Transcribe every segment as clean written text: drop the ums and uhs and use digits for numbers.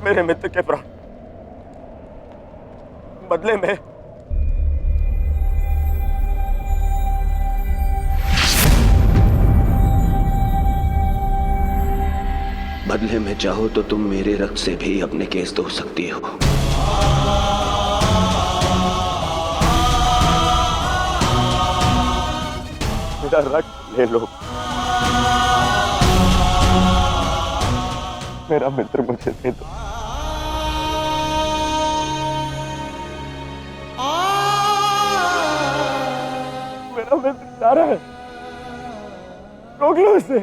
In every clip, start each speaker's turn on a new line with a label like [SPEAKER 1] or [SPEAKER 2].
[SPEAKER 1] मेरे मित्र के प्राण बदले में
[SPEAKER 2] चाहो तो तुम मेरे रक्त से भी अपने केस धो सकती हो।
[SPEAKER 1] मेरा रक्त ले लो। मेरा मित्र मुझे दे दो। मेरा मित्र जा रहा है, रोक लो उसे।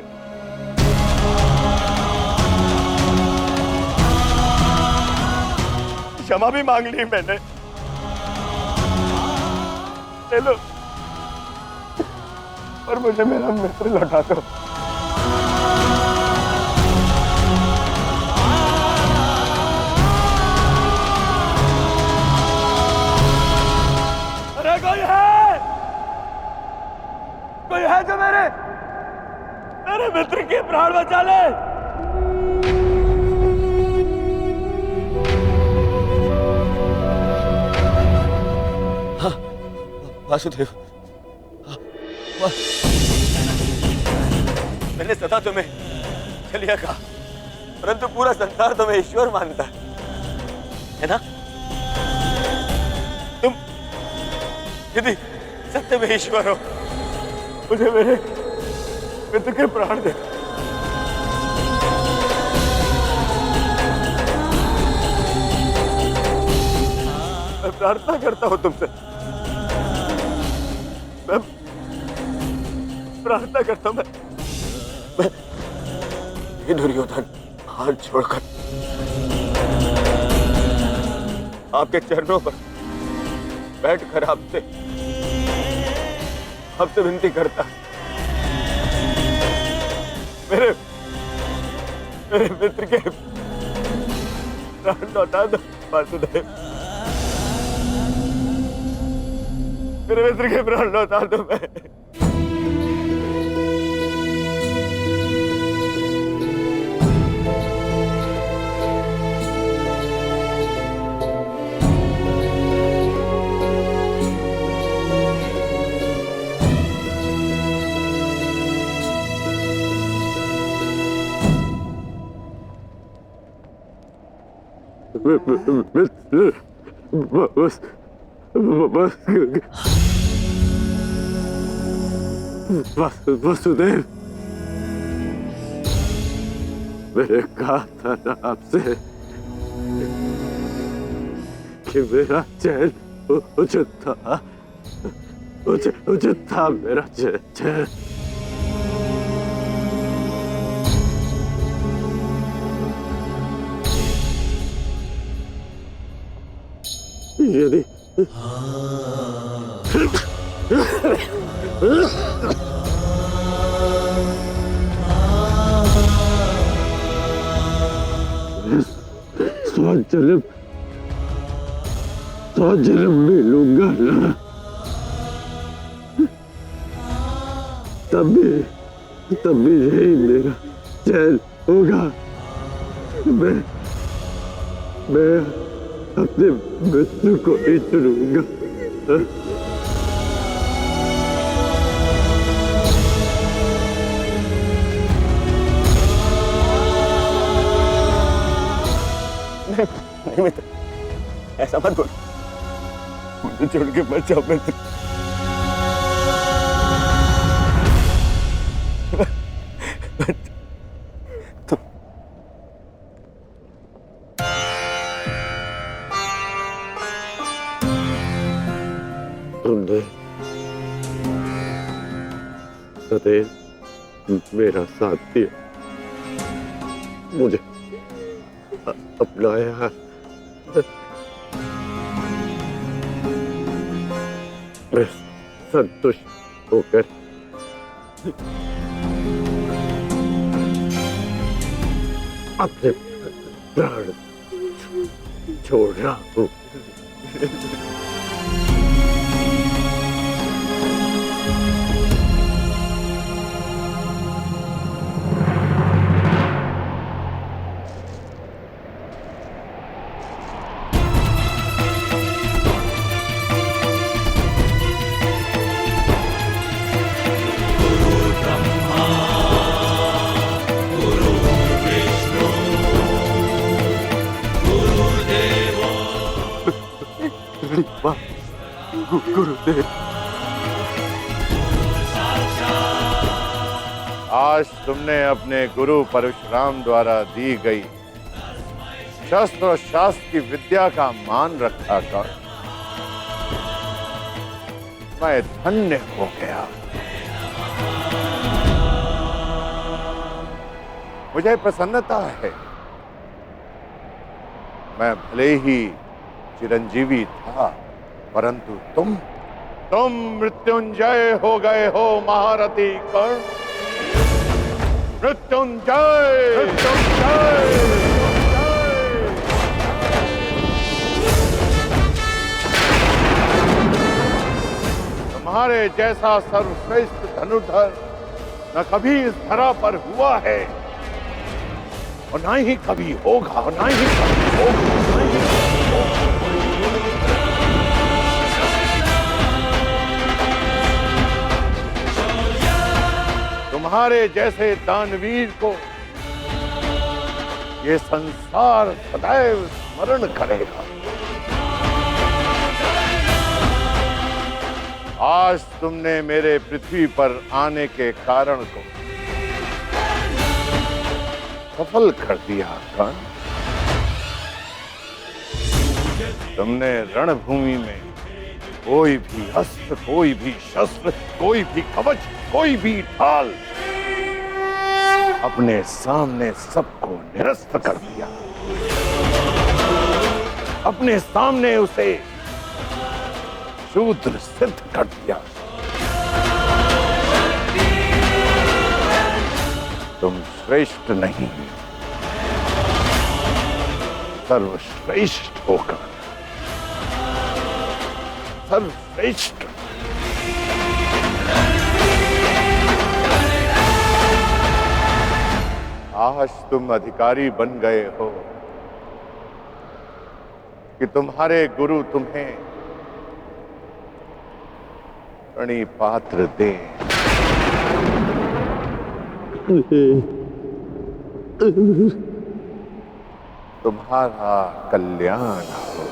[SPEAKER 1] क्षमा भी मांग ली मैंने, ले लो, और मुझे मेरा मित्र लौटा दो। अरे कोई है जो मेरे मित्र के प्राण बचा ले। वासुदेव, मैंने सदा तुम्हें चलिया कहा, परंतु पूरा संसार तुम्हें ईश्वर मानता है ना? तुम यदि सत्य में ईश्वर हो, मुझे मेरे मित्र के प्राण दे। मैं प्रार्थना करता हूं तुमसे, मैं प्रार्थना करता हूं, मैं हे दुर्योधन, हाथ छोड़कर आपके चरणों पर बैठकर आपसे विनती करता, मेरे मित्र के प्राण लौटा दो वासुदेव। मेरे मित्र के प्राण लौटा दो। मैं वासुदेव, मैंने कहा था ना आपसे कि मेरा चैन उचित था मेरा चैन। यदि सौ जन्म मिलूंगा ना, तब भी यही मेरा चैन होगा। मैं अपने मित्र को ही चुनूंगा। नहीं मित्र, ऐसा मत बोल, मुझे छोड़ के मत जाओ मित्र। तुमने सदैव मेरा साथ दिया, मुझे अपनाया। मैं संतुष्ट होकर अपने प्राण छोड़ रहा हूँ। बड़ी बात गुरुदेव।
[SPEAKER 3] आज तुमने अपने गुरु परशुराम द्वारा दी गई शस्त्र और शास्त्र की विद्या का मान रखा कर मैं धन्य हो गया। मुझे प्रसन्नता है। मैं भले ही चिरंजीवी था, परंतु तुम मृत्युंजय हो गए हो महारथी कर्ण। मृत्युंजय मृत्युंजय। तुम्हारे जैसा सर्वश्रेष्ठ धनुर्धर न कभी इस धरा पर हुआ है और ना ही कभी होगा, और ना ही कभी होगा, ना ही कभी होगा। तुम्हारे जैसे दानवीर को ये संसार सदैव स्मरण करेगा। आज तुमने मेरे पृथ्वी पर आने के कारण को सफल कर दिया कर्ण। तुमने रणभूमि में कोई भी अस्त्र, कोई भी शस्त्र, कोई भी कवच, कोई भी ढाल अपने सामने सबको निरस्त कर दिया। अपने सामने उसे शूद्र सिद्ध कर दिया। तुम श्रेष्ठ नहीं, सर्वश्रेष्ठ होकर सर्वश्रेष्ठ। आज तुम अधिकारी बन गए हो कि तुम्हारे गुरु तुम्हें प्रणिपात्र दे। तुम्हारा कल्याण हो।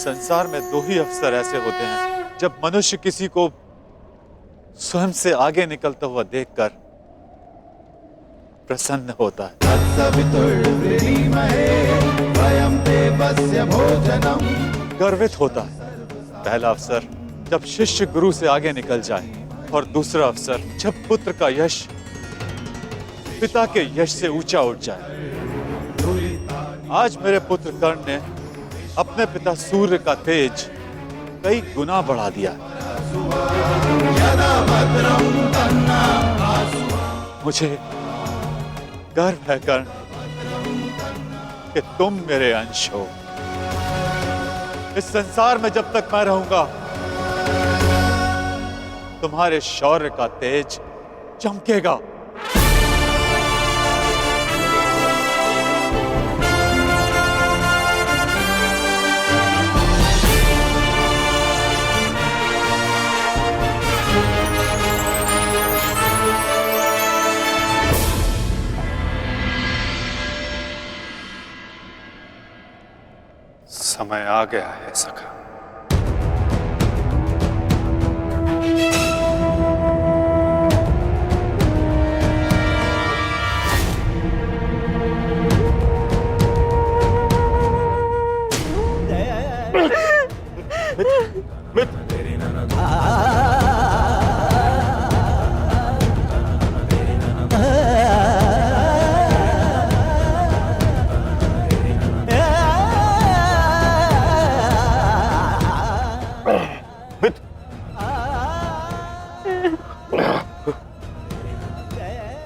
[SPEAKER 4] संसार में दो ही अवसर ऐसे होते हैं जब मनुष्य किसी को स्वयं से आगे निकलता हुआ देखकर प्रसन्न होता है। गर्वित होता है। पहला अवसर जब शिष्य गुरु से आगे निकल जाए, और दूसरा अवसर जब पुत्र का यश पिता के यश से ऊंचा उठ जाए। आज मेरे पुत्र कर्ण ने अपने पिता सूर्य का तेज कई गुना बढ़ा दिया। मुझे गर्व है कर्ण कि तुम मेरे अंश हो। इस संसार में जब तक मैं रहूंगा, तुम्हारे शौर्य का तेज चमकेगा।
[SPEAKER 5] समय आ गया है सखा।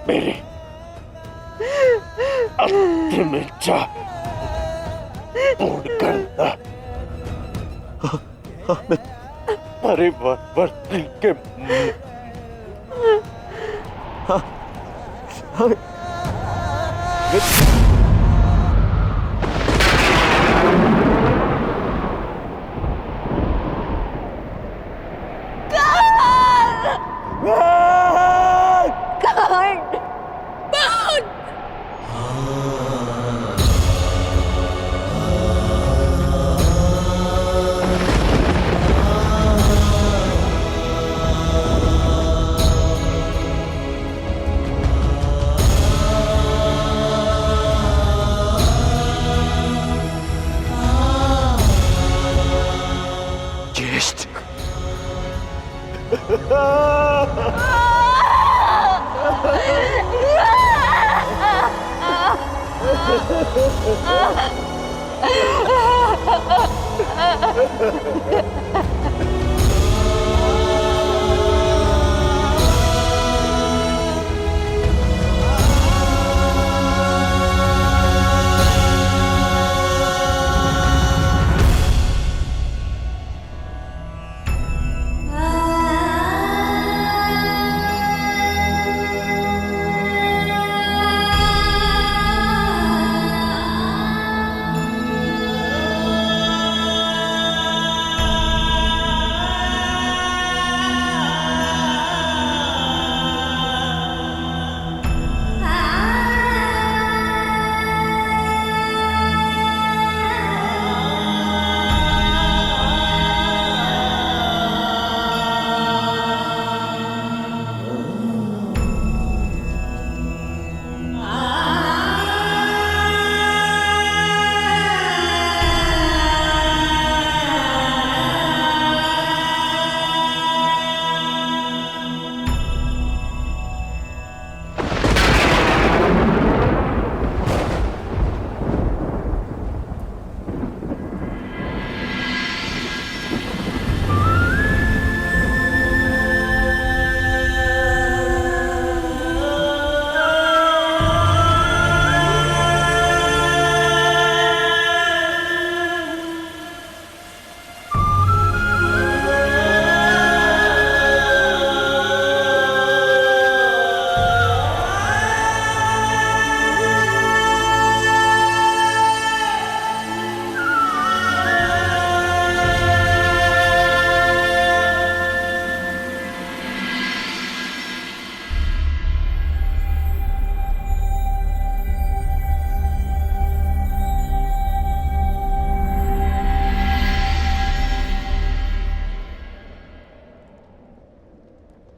[SPEAKER 1] मेरी अंतिम इच्छा पूर्ण करना। परिवर्तन के
[SPEAKER 5] कर्ण!
[SPEAKER 2] ज्येष्ठ,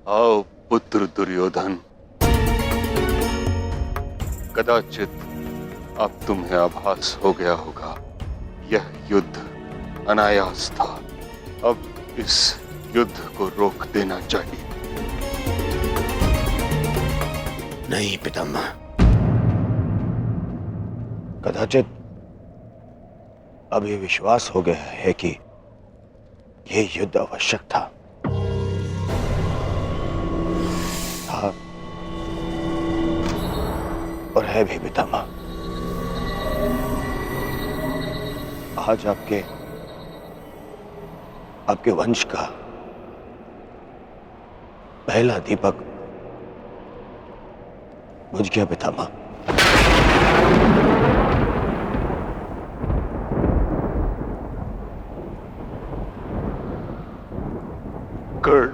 [SPEAKER 3] आओ पुत्र दुर्योधन, कदाचित अब तुम्हें आभास हो गया होगा, यह युद्ध अनायास था। अब इस युद्ध को रोक देना चाहिए।
[SPEAKER 2] नहीं पितामह, कदाचित अब ये विश्वास हो गया है कि यह युद्ध आवश्यक था। और है भी पितामह। आज आपके वंश का पहला दीपक बुझ गया पितामह।
[SPEAKER 3] कर्ण,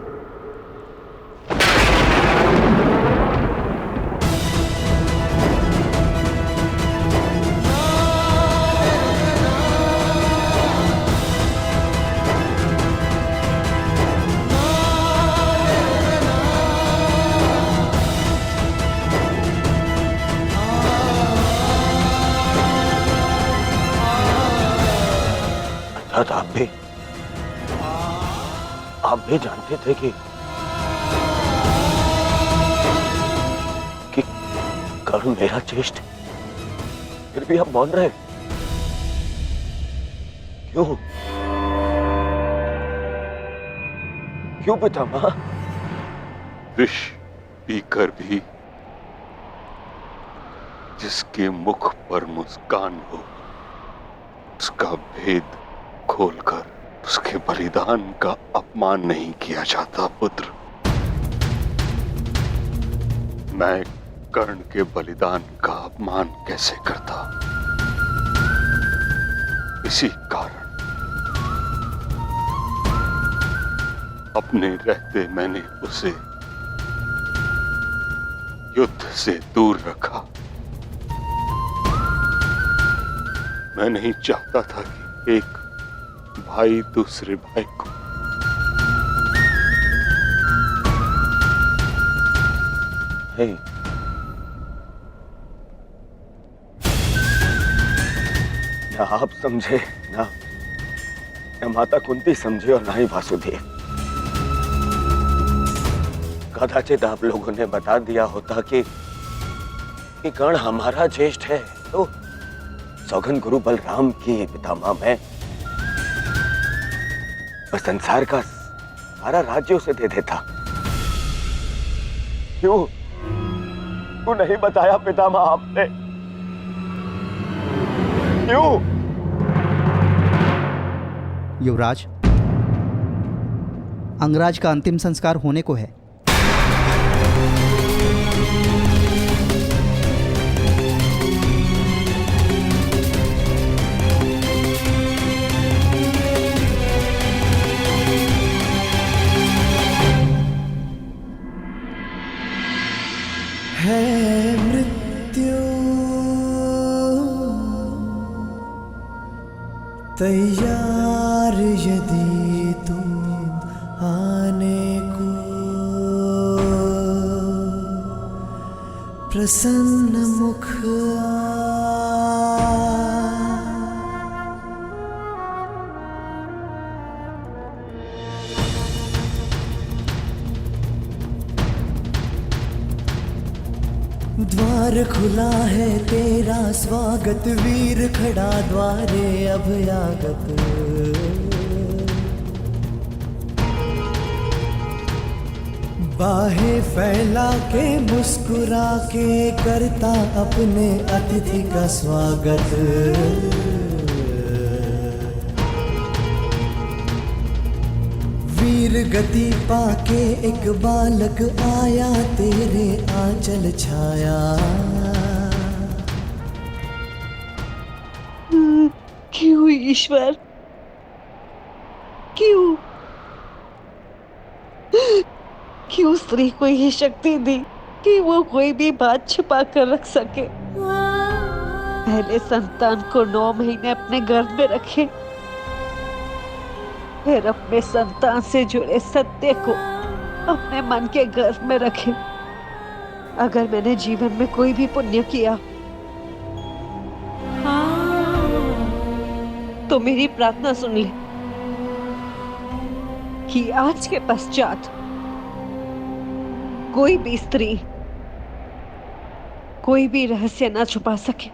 [SPEAKER 2] अर्थात आप भी जानते थे कि कर्ण मेरा ज्येष्ठ, फिर भी आप मौन रहे। क्यों पितामह?
[SPEAKER 3] विष पीकर भी जिसके मुख पर मुस्कान हो, उसका भेद खोलकर उसके बलिदान का अपमान नहीं किया जाता पुत्र। मैं कर्ण के बलिदान का अपमान कैसे करता? इसी कारण अपने रहते मैंने उसे युद्ध से दूर रखा। मैं नहीं चाहता था कि एक भाई दूसरे भाई को
[SPEAKER 2] नहीं, ना आप समझे, ना माता कुंती समझे और ना ही वासुदेव। कदाचित आप लोगों ने बता दिया होता कि कर्ण हमारा ज्येष्ठ है, तो सौगन गुरु बलराम की पितामह मैं संसार का सारा राज्य उसे दे देता। क्यों नहीं बताया पितामह आपने? क्यों?
[SPEAKER 6] युवराज, अंगराज का अंतिम संस्कार होने को है।
[SPEAKER 7] है मृत्यु तैयार यदि तुम आने को, प्रसन्न मुख द्वार खुला है तेरा स्वागत, वीर खड़ा द्वारे अभयागत। बाहें फैला के मुस्कुरा के करता अपने अतिथि का स्वागत। वीर गति पाके एक बालक आया तेरे आंचल छाया।
[SPEAKER 5] क्यों ईश्वर, क्यों क्यों स्त्री को ये शक्ति दी कि वो कोई भी बात छुपा कर रख सके? पहले संतान को 9 महीने अपने गर्भ में रखे, फिर अपने संतान से जुड़े सत्य को अपने मन के गर्भ में रखे। अगर मैंने जीवन में कोई भी पुण्य किया तो मेरी प्रार्थना सुन ले कि आज के पश्चात कोई भी स्त्री कोई भी रहस्य ना छुपा सके।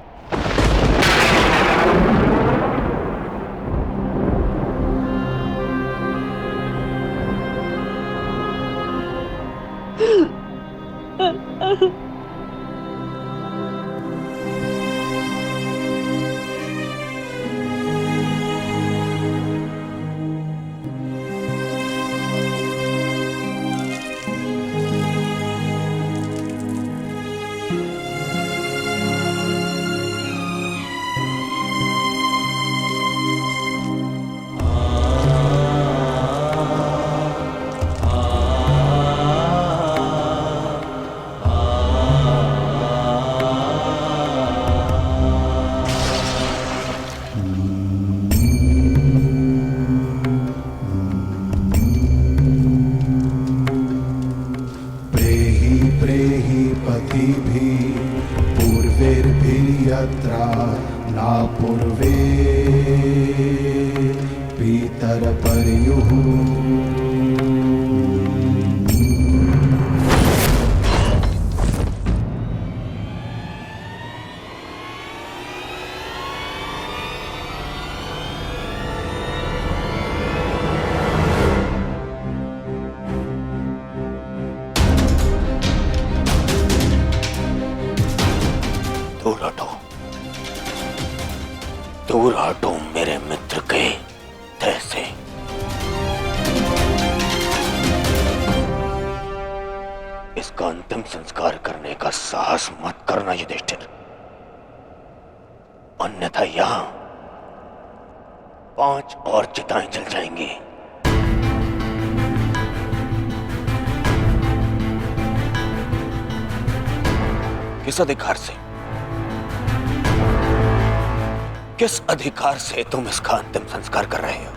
[SPEAKER 7] पूर्वे पीतर पर्युः
[SPEAKER 2] दूर हटो मेरे मित्र के तह से। इसका अंतिम संस्कार करने का साहस मत करना युधिष्ठिर, अन्यथा यहां 5 और चिताएं जल जाएंगी। किस अधिकार से, किस अधिकार से तुम इसका अंतिम संस्कार कर रहे हो?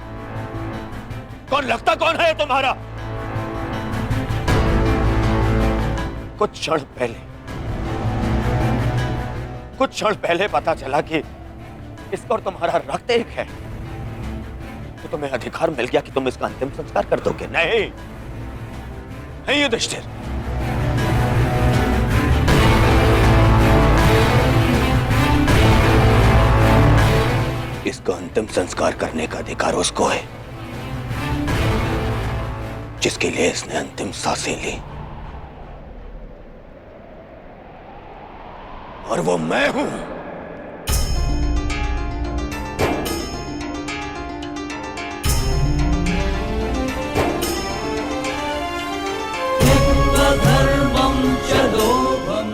[SPEAKER 2] कौन लगता कौन है तुम्हारा? कुछ क्षण पहले पता चला कि इसका और तुम्हारा रक्त एक है, तो तुम्हें अधिकार मिल गया कि तुम इसका अंतिम संस्कार कर दोगे। नहीं नहीं युधिष्ठिर, इसका अंतिम संस्कार करने का अधिकार उसको है जिसके लिए इसने अंतिम सांसें ली, और वो मैं हूं।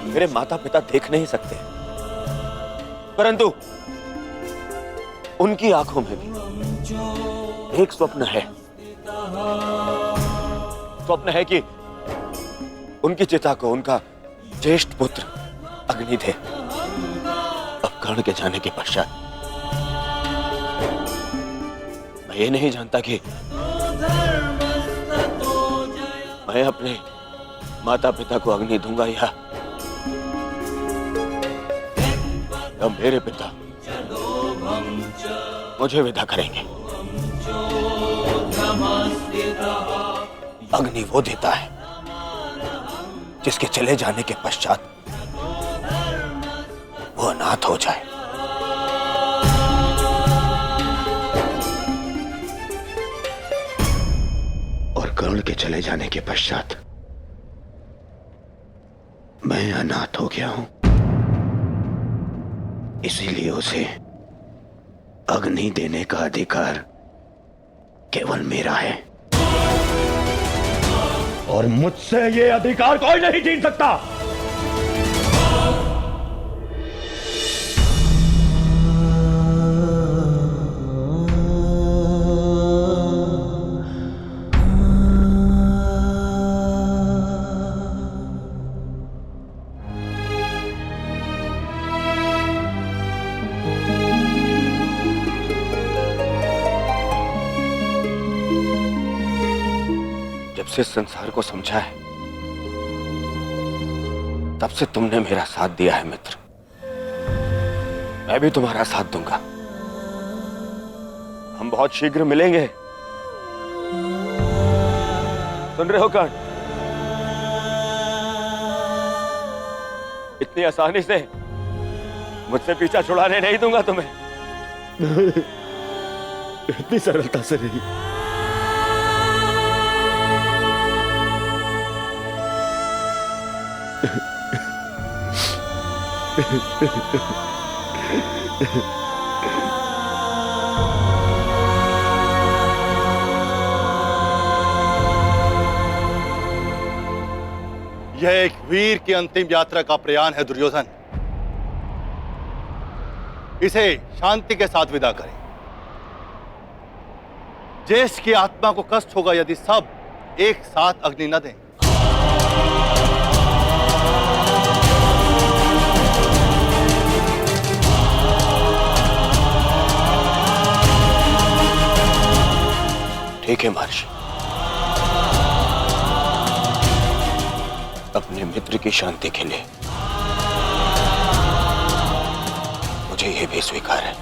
[SPEAKER 2] मेरे माता पिता देख नहीं सकते, परंतु उनकी आंखों में भी एक स्वप्न है। स्वप्न है कि उनकी चिता को उनका ज्येष्ठ पुत्र अग्नि थे। अब कर्ण के जाने के पश्चात मैं ये नहीं जानता कि मैं अपने माता पिता को अग्नि दूंगा या मेरे पिता मुझे विदा करेंगे। अग्नि वो देता है जिसके चले जाने के पश्चात वो अनाथ हो जाए। और कर्ण के चले जाने के पश्चात मैं अनाथ हो गया हूं, इसीलिए उसे अग्नि देने का अधिकार केवल मेरा है, और मुझसे ये अधिकार कोई नहीं छीन सकता। से संसार को समझा है तब से तुमने मेरा साथ दिया है मित्र, मैं भी तुम्हारा साथ दूंगा। हम बहुत शीघ्र मिलेंगे, सुन रहे हो कर्ण? इतनी आसानी से मुझसे पीछा छुड़ाने नहीं दूंगा तुम्हें। इतनी सरलता से नहीं।
[SPEAKER 8] यह एक वीर की अंतिम यात्रा का प्रयाण है दुर्योधन, इसे शांति के साथ विदा करें। ज्येष्ठ की आत्मा को कष्ट होगा यदि सब एक साथ अग्नि न दें।
[SPEAKER 2] ठीक है महर्षि, अपने मित्र की शांति के लिए मुझे यह भी स्वीकार है।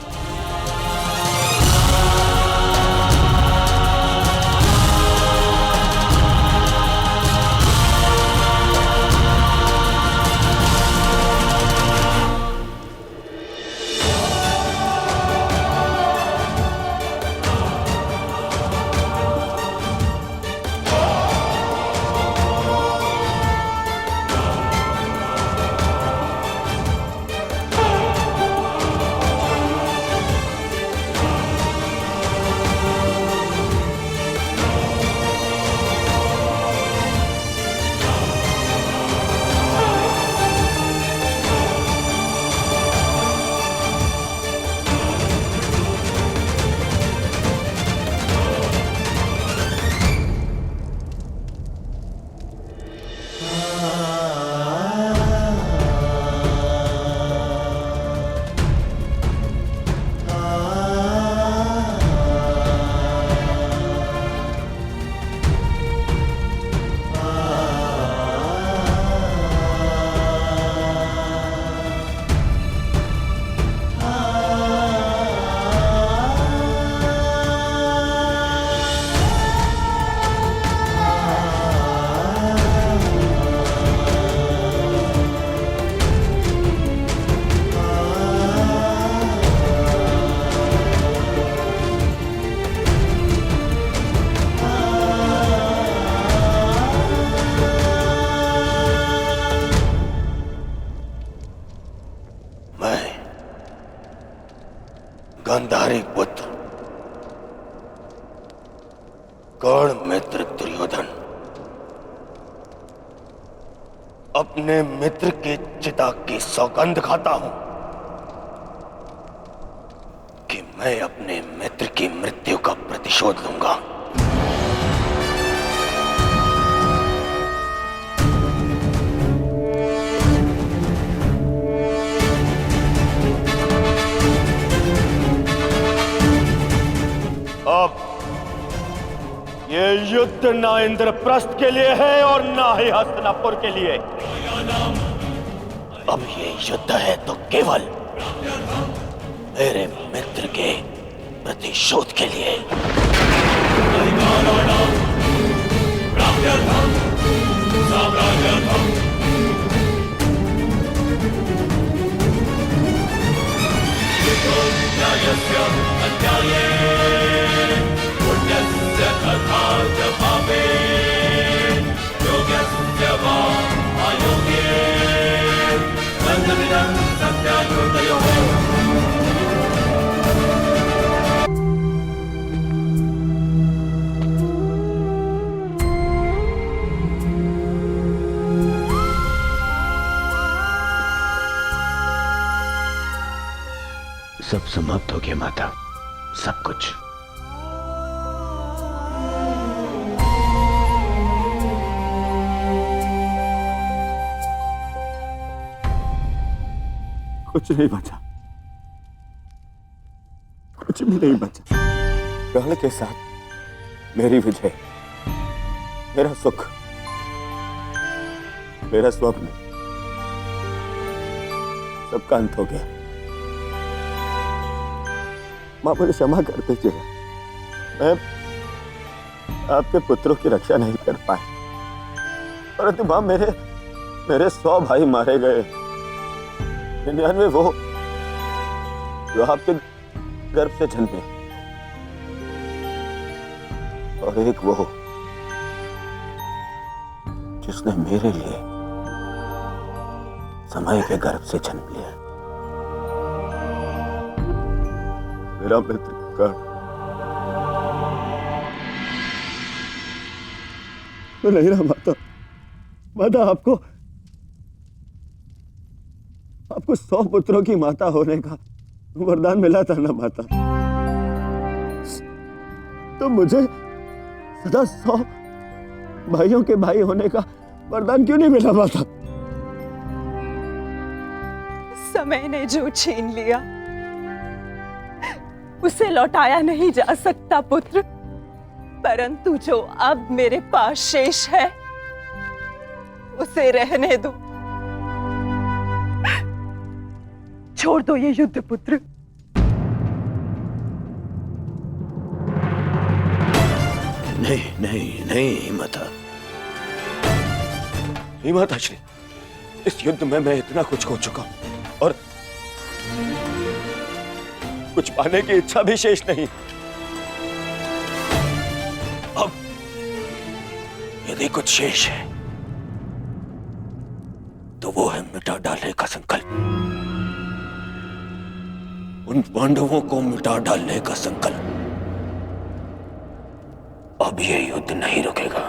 [SPEAKER 2] तुम्हारे पुत्र कर्ण मित्र दुर्योधन अपने मित्र के चिता की सौगंध खाता हूं कि मैं अपने मित्र की मृत्यु का प्रतिशोध लूंगा। अब ये युद्ध ना इंद्रप्रस्थ के लिए है और ना ही हस्तिनापुर के लिए। अब ये युद्ध है तो केवल मेरे मित्र के प्रतिशोध के लिए। सब समाप्त हो गया माता, सब कुछ।
[SPEAKER 1] कुछ नहीं बचा, कुछ भी नहीं बचा। कर्ण के साथ मेरी विजय, मेरा सुख, मेरा स्वप्न, सबका अंत हो गया। मां मुझे क्षमा कर दीजिए, मैं आपके पुत्रों की रक्षा नहीं कर पाया, परंतु मां मेरे 100 भाई मारे गए, 99 वो जो आपके गर्भ से जन्मे, और एक वो जिसने मेरे लिए समय के गर्भ से जन्म लिया। मेरा मित्र कर्ण, मैं नहीं रहा माता। माता आपको 100 पुत्रों की माता होने का वरदान मिला था ना माता, तो मुझे सदा 100 भाइयों के भाई होने का वरदान क्यों नहीं मिला माता?
[SPEAKER 9] समय ने जो छीन लिया उसे लौटाया नहीं जा सकता पुत्र, परंतु जो अब मेरे पास शेष है उसे रहने दो। छोड़ दो ये युद्ध पुत्र।
[SPEAKER 2] नहीं माता, नहीं माता श्री, इस युद्ध में मैं इतना कुछ खो चुका हूं और कुछ पाने की इच्छा भी शेष नहीं। अब यदि कुछ शेष है तो वो है मिटा डालने का संकल्प, उन पांडवों को मिटा डालने का संकल्प। अब ये युद्ध नहीं रुकेगा।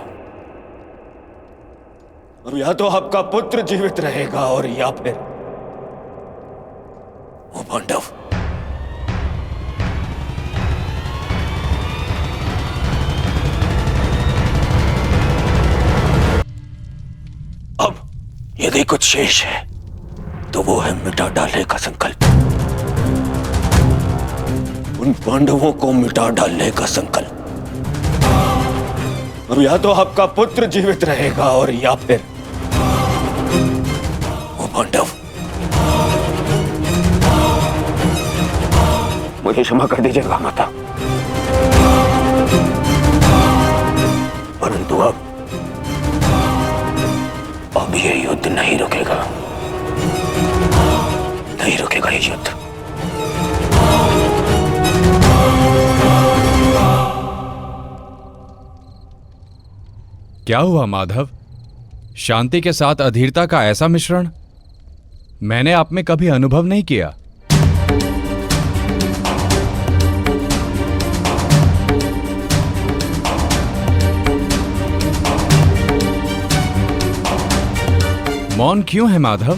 [SPEAKER 2] अब या तो आपका पुत्र जीवित रहेगा और या फिर वो पांडव। अब यदि कुछ शेष है तो वो है मिटा डालने का संकल्प, उन पांडवों को मिटा डालने का संकल्प। अब या तो आपका पुत्र जीवित रहेगा और या फिर वो पांडव। मुझे क्षमा कर दीजिएगा माता, परंतु अब ये युद्ध नहीं रुकेगा, नहीं रुकेगा ये युद्ध।
[SPEAKER 10] क्या हुआ माधव? शांति के साथ अधीरता का ऐसा मिश्रण मैंने आप में कभी अनुभव नहीं किया। मौन क्यों है माधव?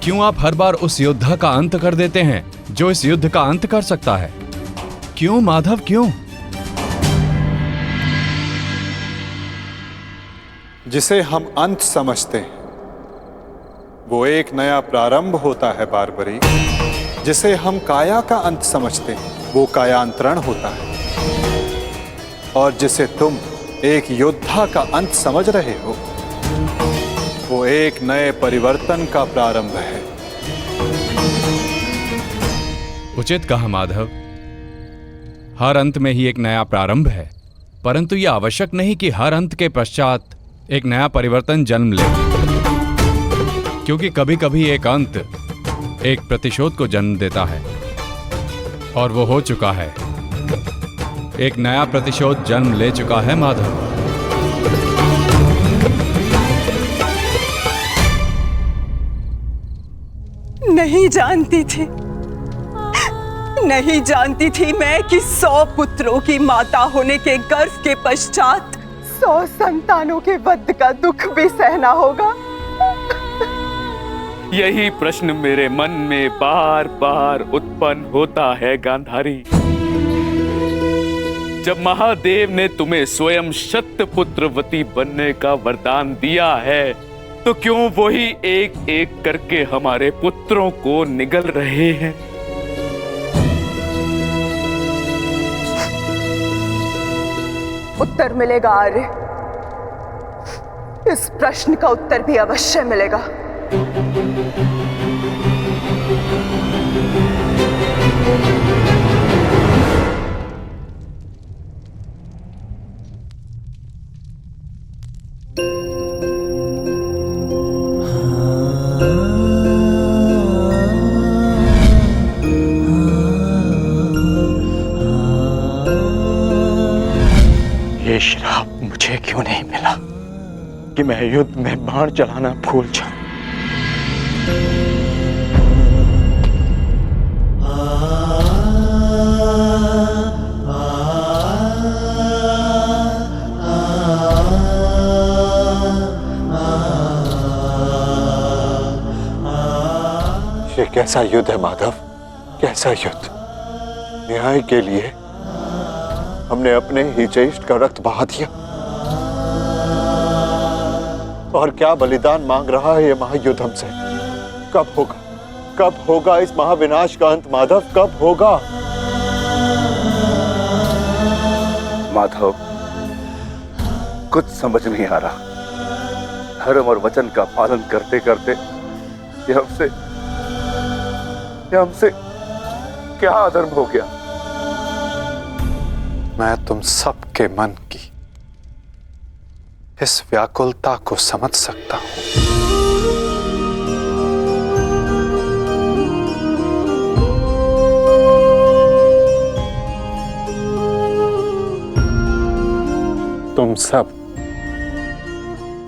[SPEAKER 10] क्यों आप हर बार उस योद्धा का अंत कर देते हैं जो इस युद्ध का अंत कर सकता है? क्यों माधव, क्यों?
[SPEAKER 4] जिसे हम अंत समझते हैं वो एक नया प्रारंभ होता है बारबरी। जिसे हम काया का अंत समझते हैं वो कायांतरण होता है। और जिसे तुम एक योद्धा का अंत समझ रहे हो वो एक नए परिवर्तन का प्रारंभ है।
[SPEAKER 10] उचित कहा माधव। हर अंत में ही एक नया प्रारंभ है, परंतु यह आवश्यक नहीं कि हर अंत के पश्चात एक नया परिवर्तन जन्म ले, क्योंकि कभी कभी एक अंत एक प्रतिशोध को जन्म देता है, और वो हो चुका है। एक नया प्रतिशोध जन्म ले चुका है माधव।
[SPEAKER 9] नहीं जानती थी, नहीं जानती थी मैं कि 100 पुत्रों की माता होने के गर्व के पश्चात 100 संतानों के वध का दुख भी सहना होगा।
[SPEAKER 11] यही प्रश्न मेरे मन में बार बार उत्पन्न होता है गांधारी। जब महादेव ने तुम्हें स्वयं शतपुत्रवती बनने का वरदान दिया है तो क्यों वही एक एक करके हमारे पुत्रों को निगल रहे हैं?
[SPEAKER 9] उत्तर मिलेगा आर्य, इस प्रश्न का उत्तर भी अवश्य मिलेगा।
[SPEAKER 2] ये श्राप मुझे क्यों नहीं मिला कि मैं युद्ध में बाण चलाना भूल जाऊं?
[SPEAKER 1] ये कैसा युद्ध है माधव, कैसा युद्ध? न्याय के लिए हमने अपने ही ज्येष्ठ का रक्त बहा दिया, और क्या बलिदान मांग रहा है ये महायुद्ध हमसे? कब होगा, कब होगा इस महाविनाश का अंत माधव, कब होगा?
[SPEAKER 8] माधव, कुछ समझ नहीं आ रहा। धर्म और वचन का पालन करते करते ये हमसे क्या अधर्म हो गया?
[SPEAKER 4] मैं तुम सबके मन की इस व्याकुलता को समझ सकता हूं। तुम सब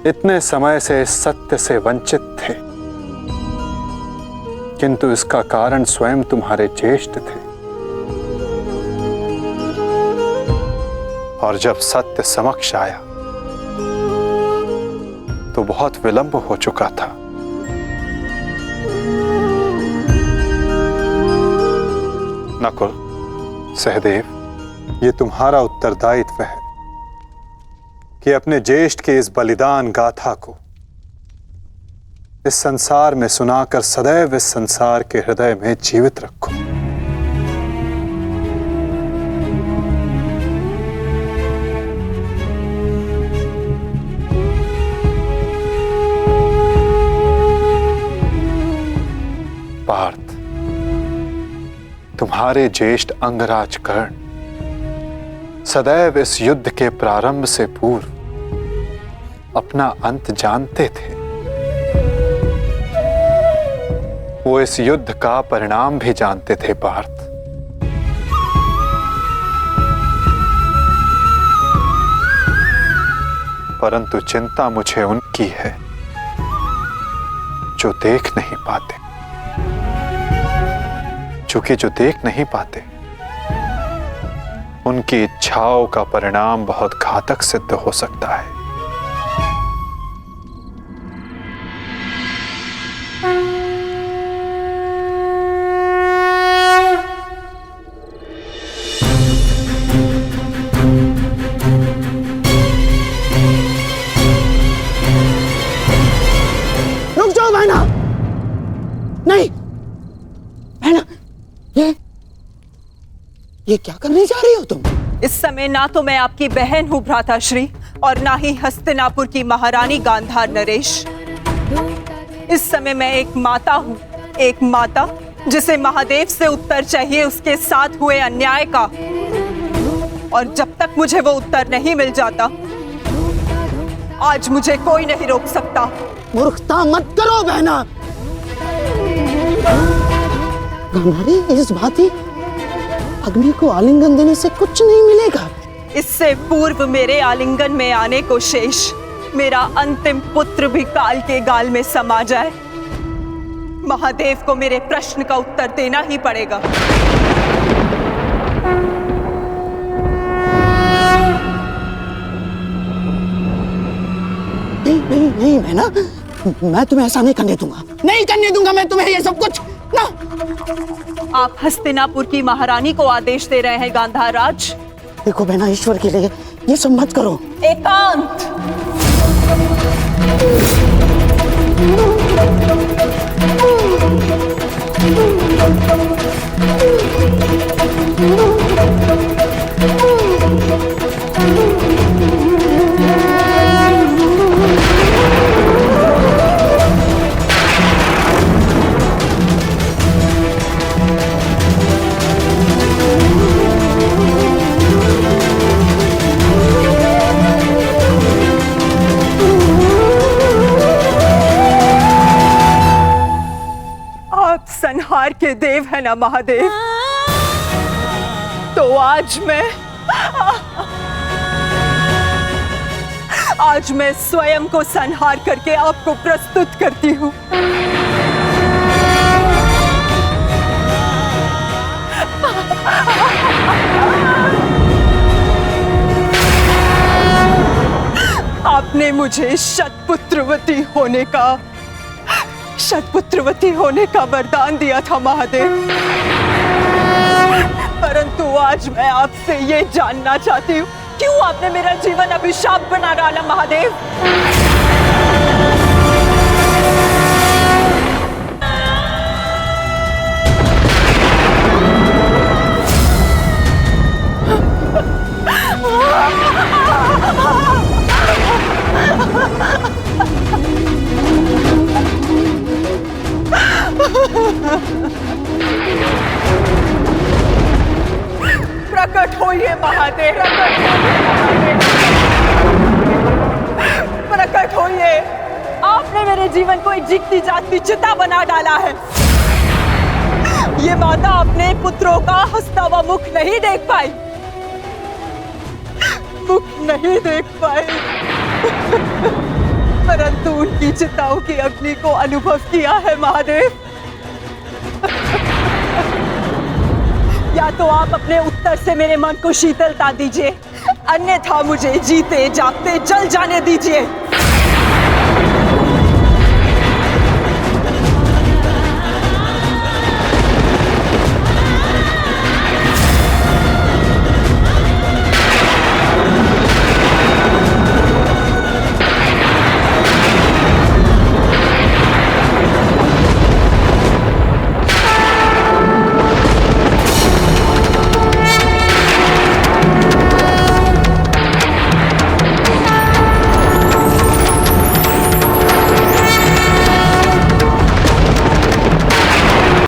[SPEAKER 4] इतने समय से इस सत्य से वंचित थे, किंतु इसका कारण स्वयं तुम्हारे ज्येष्ठ थे। और जब सत्य समक्ष आया तो बहुत विलंब हो चुका था। नकुल, सहदेव, ये तुम्हारा उत्तरदायित्व है कि अपने ज्येष्ठ के इस बलिदान गाथा को इस संसार में सुनाकर सदैव इस संसार के हृदय में जीवित रखो। पार्थ, तुम्हारे ज्येष्ठ अंगराज कर्ण सदैव इस युद्ध के प्रारंभ से पूर्व अपना अंत जानते थे। वो इस युद्ध का परिणाम भी जानते थे पार्थ। परंतु चिंता मुझे उनकी है जो देख नहीं पाते, क्योंकि जो देख नहीं पाते उनकी इच्छाओं का परिणाम बहुत घातक सिद्ध हो सकता है।
[SPEAKER 12] ये क्या करने जा रही हो तुम?
[SPEAKER 9] इस समय ना तो मैं आपकी बहन हूँ भ्राताश्री और ना ही हस्तिनापुर की महारानी गांधार नरेश। इस समय मैं एक माता हूँ, एक माता जिसे महादेव से उत्तर चाहिए उसके साथ हुए अन्याय का। और जब तक मुझे वो उत्तर नहीं मिल जाता, आज मुझे कोई नहीं रोक सकता।
[SPEAKER 12] मूर्खता मत करो बहना। गांधारी, इस भांति अग्नि को आलिंगन देने से कुछ नहीं मिलेगा।
[SPEAKER 9] इससे पूर्व मेरे आलिंगन में आने को शेष मेरा अंतिम पुत्र भी काल के गाल में समा जाए, महादेव को मेरे प्रश्न का उत्तर देना ही पड़ेगा।
[SPEAKER 12] नहीं बहना, मैं तुम्हें ऐसा नहीं करने दूंगा, नहीं करने दूंगा मैं तुम्हें ये सब कुछ ना।
[SPEAKER 9] आप हस्तिनापुर की महारानी को आदेश दे रहे हैं गांधार राज।
[SPEAKER 12] देखो बहना, ईश्वर के लिए ये सब मत करो।
[SPEAKER 9] एकांत। संहार के देव है ना महादेव, तो आज मैं स्वयं को संहार करके आपको प्रस्तुत करती हूँ। आपने मुझे शतपुत्रवती होने का वरदान दिया था महादेव, परंतु आज मैं आपसे ये जानना चाहती हूँ, क्यों आपने मेरा जीवन अभिशाप बना डाला महादेव? प्रकट होइए महादेव, प्रकट होइए। आपने मेरे जीवन को एक जीती जागती चिता बना डाला है। ये माता अपने पुत्रों का हंसता हुआ मुख नहीं देख पाई, परंतु उनकी चिताओं की अग्नि को अनुभव किया है महादेव। या तो आप अपने उत्तर से मेरे मन को शीतलता दीजिए, अन्यथा मुझे जीते जागते जल जाने दीजिए।